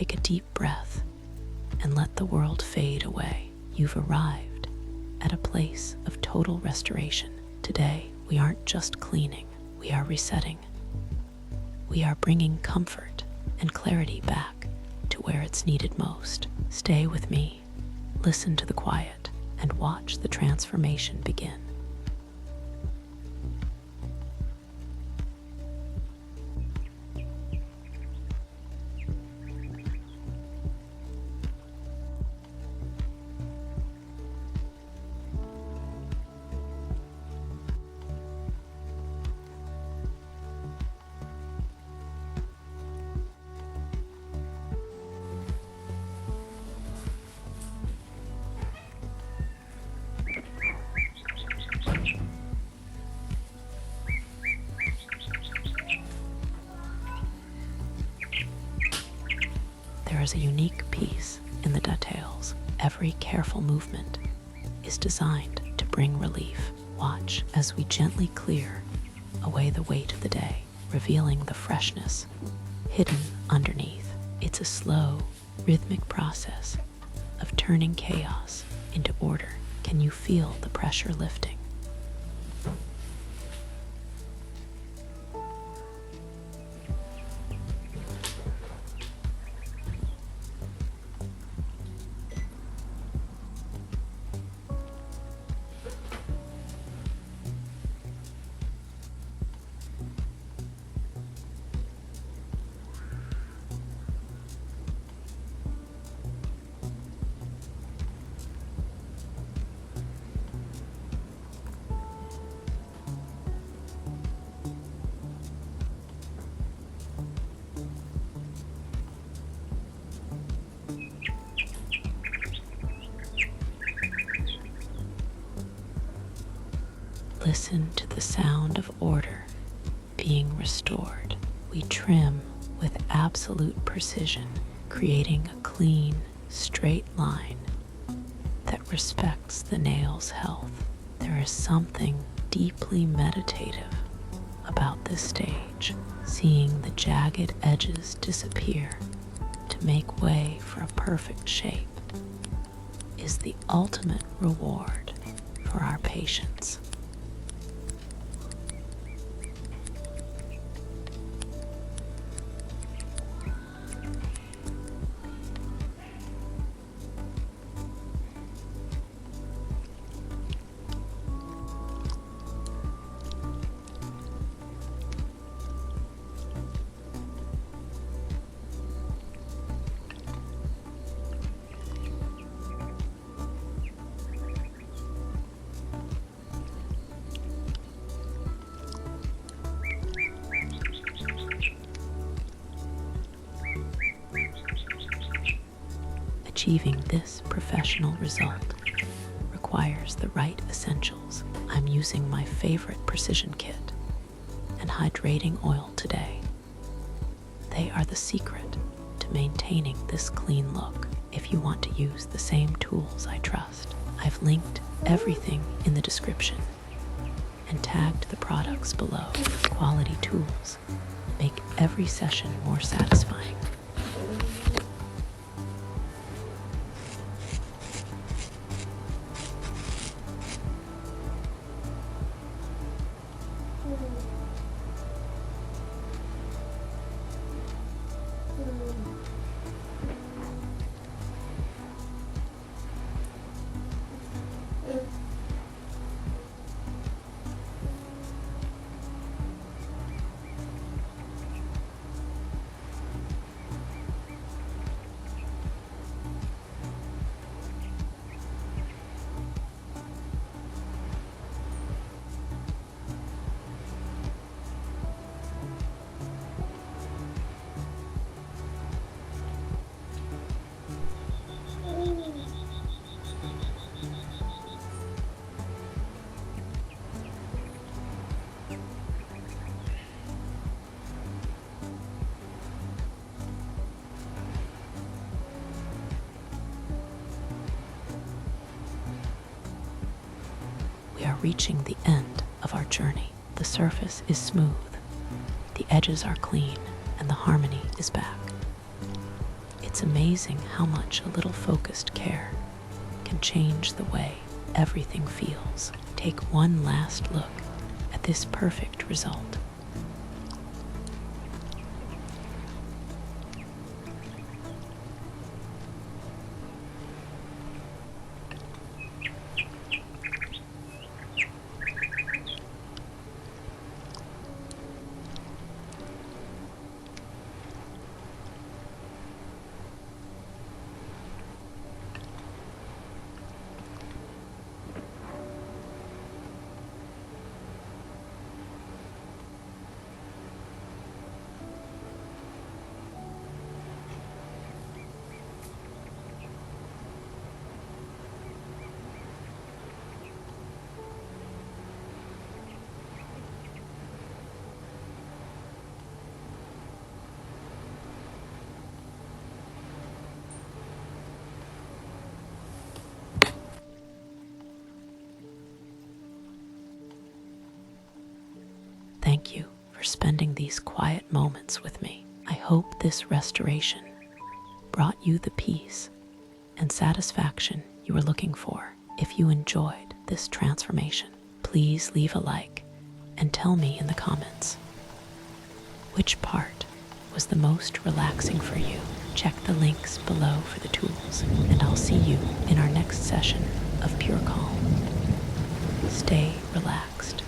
take a deep breath and let the world fade away. You've arrived at a place of total restoration. Today, we aren't just cleaning, we are resetting. We are bringing comfort and clarity back to where it's needed most. Stay with me, listen to the quiet, and watch the transformation begin. There is a unique peace in the details. Every careful movement is designed to bring relief. Watch as we gently clear away the weight of the day, revealing the freshness hidden underneath. It's a slow, rhythmic process of turning chaos into order. Can you feel the pressure lifting? Listen to the sound of order being restored. We trim with absolute precision, creating a clean, straight line that respects the nail's health. There is something deeply meditative about this stage, seeing the jagged edges disappear to make way for a perfect shape is the ultimate reward for our patience. Achieving this professional result requires the right essentials. I'm using my favorite precision kit and hydrating oil today. They are the secret to maintaining this clean look. If you want to use the same tools I trust, I've linked everything in the description and tagged the products below. Quality tools make every session more satisfying. We are reaching the end of our journey. The surface is smooth, the edges are clean, and the harmony is back. It's amazing how much a little focused care can change the way everything feels. Take one last look at this perfect result. Thank you for spending these quiet moments with me. I hope this restoration brought you the peace and satisfaction you were looking for. If you enjoyed this transformation, please leave a like and tell me in the comments which part was the most relaxing for you. Check the links below for the tools, and I'll see you in our next session of Pure Calm. Stay relaxed